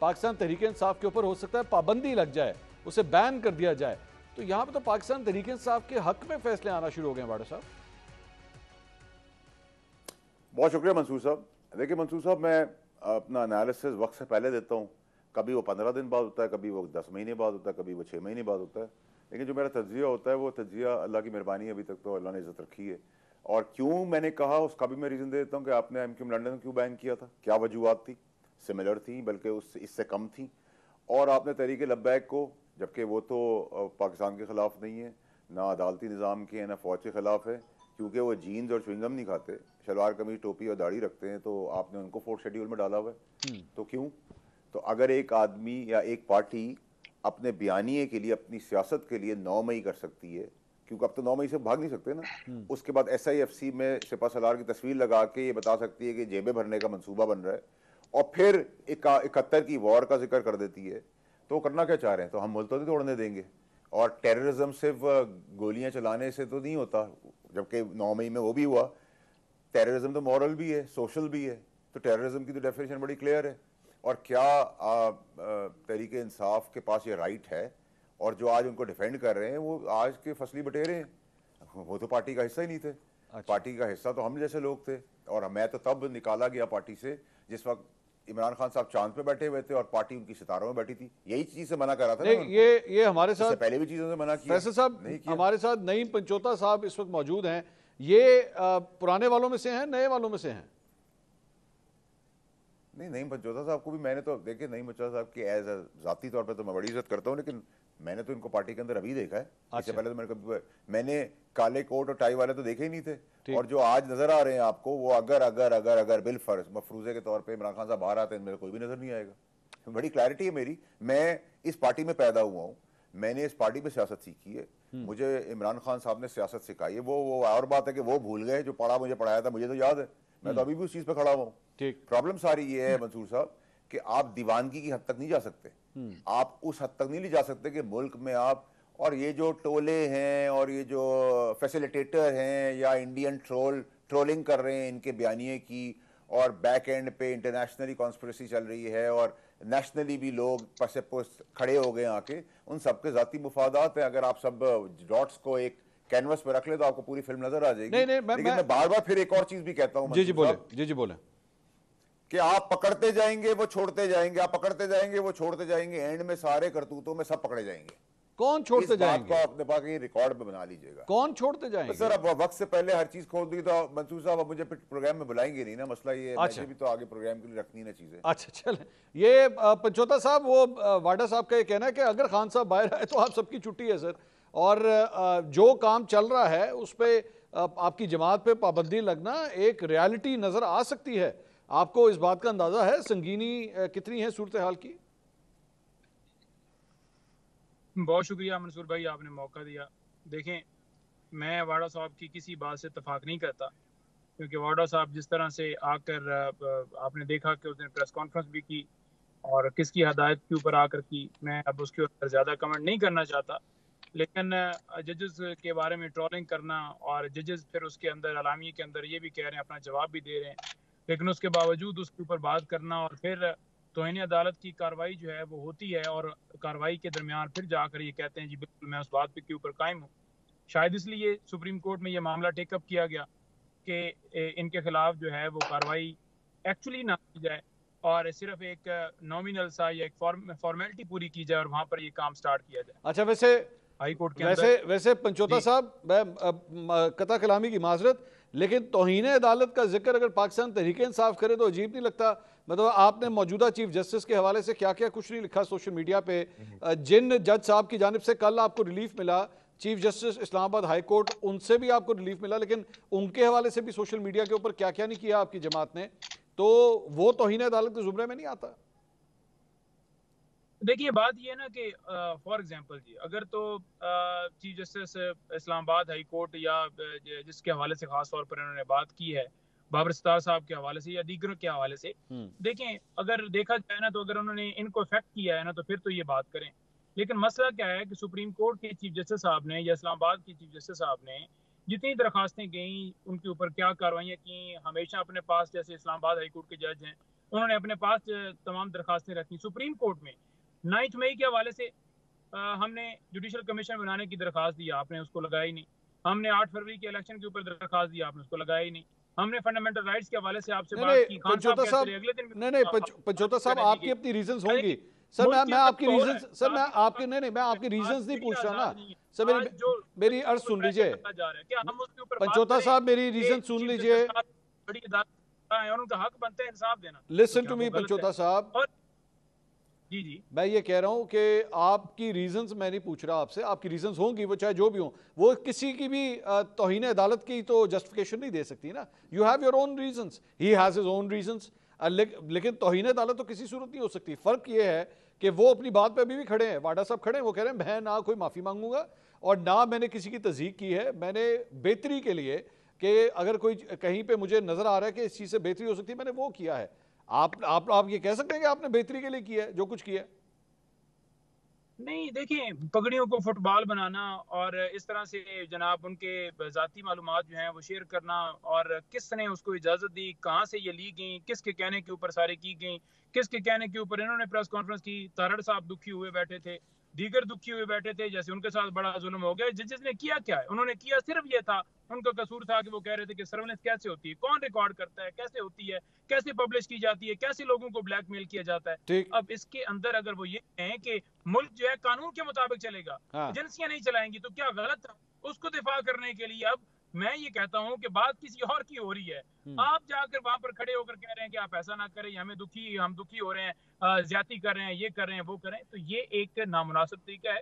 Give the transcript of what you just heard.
पाकिस्तान तहरीक इंसाफ के ऊपर हो सकता है पाबंदी लग जाए, उसे बैन कर दिया जाए। तो यहाँ पे तो पाकिस्तान तहरीक इंसाफ के हक में फैसले आना शुरू हो गए वाडा साहब। बहुत शुक्रिया मंसूर साहब। देखिए मंसूर साहब, मैं अपना एनालिसिस वक्त से पहले देता हूँ। कभी वो 15 दिन बाद होता है, कभी वो 10 महीने बाद होता है, कभी वो 6 महीने बाद होता है। लेकिन जो मेरा तज्जिया होता है वो तज्जिया अल्लाह की मेहरबानी, अभी तक तो अल्लाह ने इज्जत रखी है। और क्यों मैंने कहा उसका भी मैं रीज़न दे देता हूँ कि आपने एमक्यूएम लंदन क्यों बैन किया था, क्या वजूहत थी, सिमिलर थी बल्कि उससे इससे कम थी। और आपने तहरीक लब्बैक को, जबकि वो तो पाकिस्तान के ख़िलाफ़ नहीं है, ना अदालती निज़ाम के, ना फ़ौज के ख़िलाफ़ है, क्योंकि वो जीन्स और च्युइंगम नहीं खाते, शलवार कमीज टोपी और दाढ़ी रखते हैं, तो आपने उनको 4th शेड्यूल में डाला हुआ है। तो क्यों? तो अगर एक आदमी या एक पार्टी अपने बयानिए के लिए, अपनी सियासत के लिए 9 मई कर सकती है, क्योंकि अब तो 9 मई से भाग नहीं सकते ना, उसके बाद SIFC में सिपा सलार की तस्वीर लगा के ये बता सकती है कि जेबें भरने का मंसूबा बन रहा है, और फिर 71 की वॉर का जिक्र कर देती है, तो करना क्या चाह रहे हैं? तो हम मुल्क तो नहीं तोड़ने देंगे। और टेररिज्म सिर्फ गोलियां चलाने से तो नहीं होता, जबकि 9 मई में वो भी हुआ। टेररिज्म तो मॉरल भी है, सोशल भी है। तो टेररिज्म की तो डेफिनेशन बड़ी क्लियर है। और क्या तहरीक इंसाफ के पास ये राइट है? और जो आज उनको डिफेंड कर रहे हैं वो आज के फसली बटेरे हैं, वो तो पार्टी का हिस्सा ही नहीं थे। पार्टी का हिस्सा तो हम जैसे लोग थे। और मैं तो तब निकाला गया पार्टी से जिस वक्त इमरान खान साहब चांद पे बैठे हुए थे और पार्टी उनकी सितारों में बैठी थी। यही चीज से मना कर रहा था नहीं, ये हमारे साथ पहले भी चीजों से मना किया। फैसल साहब हमारे साथ नईम पंचोता साहब इस वक्त मौजूद हैं। ये पुराने वालों में से हैं, नए वालों में से हैं? नहीं, नईम पंचोता साहब को भी मैंने तो देखे, नईम पंचोता साहब की एज जाती तौर पे तो मैं बड़ी इज्जत करता हूँ, लेकिन मैंने तो इनको पार्टी के अंदर अभी देखा है। इससे पहले तो मैंने काले कोट और टाई वाले तो देखे ही नहीं थे। और जो आज नजर आ रहे हैं आपको, वो अगर बिल फर्ज मफरूजे के तौर पे इमरान खान साहब बाहर आते हैं, मेरे कोई भी नजर नहीं आएगा। बड़ी क्लैरिटी है मेरी। मैं इस पार्टी में पैदा हुआ हूँ, मैंने इस पार्टी में सियासत सीखी है, मुझे इमरान खान साहब ने सियासत सिखाई है। वो और बात है कि वो भूल गए, जो पढ़ा मुझे पढ़ाया था मुझे तो याद है, मैं तो अभी भी उस चीज पे खड़ा हुआ हूँ। प्रॉब्लम सारी ये है मंसूर साहब कि आप दीवानगी की हद तक नहीं जा सकते। आप उस हद तक नहीं ले जा सकते कि मुल्क में आप, और ये जो टोले हैं और ये जो फैसिलिटेटर हैं या इंडियन ट्रोलिंग कर रहे हैं इनके बयानिए की, और बैक एंड पे इंटरनेशनली कॉन्स्पिरेसी चल रही है और नेशनली भी लोग पसे पोस्ट खड़े हो गए आके, उन सबके जाती मुफादात है। अगर आप सब डॉट्स को एक कैनवस पे रख ले तो आपको पूरी फिल्म नजर आ जाएगी। लेकिन मैं बार बार फिर एक और चीज भी कहता हूँ जी बोले कि आप पकड़ते जाएंगे वो छोड़ते जाएंगे, आप पकड़ते जाएंगे वो छोड़ते जाएंगे, एंड में सारे करतूतों में सब पकड़े जाएंगे। कौन छोड़ते जाएंगे? इस बात को अपने पास रिकॉर्ड पे बना लीजिएगा। कौन छोड़ते जाएंगे? सर अब वक्त से पहले हर चीज खोल दी तो मंसूर साहब अब मुझे प्रोग्राम में बुलाएंगे नहीं ना, मसला ये है भी तो आगे प्रोग्राम के लिए रखनी ना चीजें। अच्छा चले, ये पंचोता साहब, वो वाडा साहब का ये कहना है कि अगर खान साहब बाहर आए तो आप सबकी छुट्टी है सर, और जो काम चल रहा है उस पर आपकी जमात पे पाबंदी लगना एक रियलिटी नजर आ सकती है। आपको इस बात का अंदाजा है संगीनी कितनी है सूरत हाल की? बहुत शुक्रिया मंसूर भाई, आपने मौका दिया। देखें, मैं वाडा साहब की किसी बात से इत्तफाक नहीं करता, क्योंकि वाडा साहब जिस तरह से आकर आपने देखा कि उसने प्रेस कॉन्फ्रेंस भी की और किसकी हदायत के ऊपर आकर की, मैं अब उसके ऊपर ज़्यादा कमेंट नहीं करना चाहता। लेकिन जजेस के बारे में ट्रोलिंग करना, और जजेस फिर उसके अंदर अलामी के अंदर ये भी कह रहे हैं, अपना जवाब भी दे रहे हैं, लेकिन उसके बावजूद उसके ऊपर बात करना और फिर तौहीन अदालत की कार्रवाई जो है वो होती है, और कार्रवाई के दरमियान फिर जाकर ये कहते हैं जी बिल्कुल मैं उस बात के ऊपर कायम हूँ। शायद इसलिए सुप्रीम कोर्ट में ये मामला टेकअप किया गया कि इनके खिलाफ जो है वो कार्रवाई एक्चुअली ना की जाए और सिर्फ एक नॉमिनल सा या एक फॉर्मेलिटी पूरी की जाए और वहाँ पर ये काम स्टार्ट किया जाए। अच्छा, वैसे हाई कोर्ट के वैसे पंचोता साहब, मैं कता कलामी की माजरत, लेकिन तौहीन अदालत का जिक्र अगर पाकिस्तान तहरीक इंसाफ करे तो अजीब नहीं लगता? मतलब आपने मौजूदा चीफ जस्टिस के हवाले से क्या क्या कुछ नहीं लिखा सोशल मीडिया पे, जिन जज साहब की जानिब से कल आपको रिलीफ मिला, chief justice Islamabad high court, उनसे भी आपको रिलीफ मिला, लेकिन उनके हवाले से भी सोशल मीडिया के ऊपर क्या क्या नहीं किया आपकी जमात ने, तो वो तौहीन अदालत के जुमरे में नहीं आता? देखिए बात ये है ना कि फॉर एग्जांपल जी, अगर तो chief justice Islamabad high court या जिसके हवाले से खास तौर पर इन्होंने बात की है, बाबर सितार साहब के हवाले से या दीगरों के हवाले से, देखें अगर देखा जाए ना, तो अगर उन्होंने इनको इफेक्ट किया है ना तो फिर तो ये बात करें। लेकिन मसला क्या है कि सुप्रीम कोर्ट के चीफ जस्टिस साहब ने या इस्लामाबाद के चीफ जस्टिस साहब ने जितनी दरखास्तें गई, उनके ऊपर क्या कार्रवाइयाँ की, हमेशा अपने पास, जैसे इस्लामाबाद हाई कोर्ट के जज हैं, انہوں نے اپنے پاس تمام درخواستیں رکھی سپریم کورٹ میں. 9 مئی کے حوالے سے ہم نے جوڈیشل کمیشن بنانے کی درخواست دی, آپ نے اس کو لگایا ہی نہیں. ہم نے 8 فروری کے الیکشن کے اوپر درخواست دی, آپ نے اس کو لگایا ہی نہیں. ہم نے فنڈامنٹل رائٹس کے حوالے سے آپ سے بات کی, خان صاحب کہتے رہے اگلے دن. نہیں پنچوتا صاحب آپ کی اپنی ریزنز ہوں گی سر, میں آپ کی ریزنز سر میں آپ کے نہیں میں آپ کی ریزنز نہیں پوچھ رہا نا سر, میری عرض سن لیجئے پنچوتا صاحب, میری ریزن سن لیجئے. بڑی عدالت ہیں اور ان کا حق بنتا ہے انصاف دینا. لسن ٹو می پنچوتا صاحب, جی میں یہ کہہ رہا ہوں کہ آپ کی ریزنز میں نہیں پوچھ رہا آپ سے, آپ کی ریزنز ہوں گی وہ چاہے جو بھی ہوں, وہ کسی کی بھی توہین عدالت کی تو جسٹیفیکیشن نہیں دے سکتی نا. You have your own reasons, he has his own reasons, لیکن توہین عدالت تو کسی صورت نہیں ہو سکتی. فرق یہ ہے کہ وہ اپنی بات پہ ابھی بھی کھڑے ہیں, واڈا صاحب کھڑے ہیں, وہ کہہ رہے ہیں میں نہ کوئی معافی مانگوں گا اور نہ میں نے کسی کی تصدیق کی ہے, میں نے بہتری کے لیے کہ اگر کوئی کہیں پہ مجھے نظر آ رہا ہے کہ اس چیز سے بہتری ہو سکتی ہے میں نے وہ کیا ہے. آپ یہ کہہ سکتے ہیں کہ آپ نے بہتری کے لیے کیا ہے جو کچھ کیا ہے؟ نہیں, دیکھیں پگڑیوں کو فٹ بال بنانا اور اس طرح سے جناب ان کے ذاتی معلومات جو ہیں وہ شیئر کرنا, اور کس نے اس کو اجازت دی, کہاں سے یہ لی گئیں, کس کے کہنے کے اوپر سارے کی گئیں, کس کے کہنے کے اوپر انہوں نے پریس کانفرنس کی. تارڑ صاحب دکھی ہوئے بیٹھے تھے, دیگر دکھی ہوئے بیٹھے تھے, جیسے ان کے ساتھ بڑا ظلم ہو گیا. جس نے کیا کیا ہے, انہوں نے کیا صرف یہ تھا, ان کا قصور تھا کہ وہ کہہ رہے تھے کہ سرویلنس کیسے ہوتی ہے, کون ریکارڈ کرتا ہے, کیسے ہوتی ہے, کیسے پبلش کی جاتی ہے, کیسے لوگوں کو بلیک میل کیا جاتا ہے. اب اس کے اندر اگر وہ یہ کہیں کہ ملک جو ہے قانون کے مطابق چلے گا, ایجنسیاں نہیں چلائیں گی, تو کیا غلط اس کو دفاع کرنے کے لیے اب میں یہ کہتا ہوں کہ بات کسی اور کی ہو رہی ہے, آپ جا کر وہاں پر کھڑے ہو کر کہہ رہے ہیں کہ آپ ایسا نہ کریں, ہم دکھی ہو رہے ہیں, زیادتی کر رہے ہیں, یہ کر رہے ہیں, وہ کر رہے ہیں, تو یہ ایک نامناسب طریقہ ہے.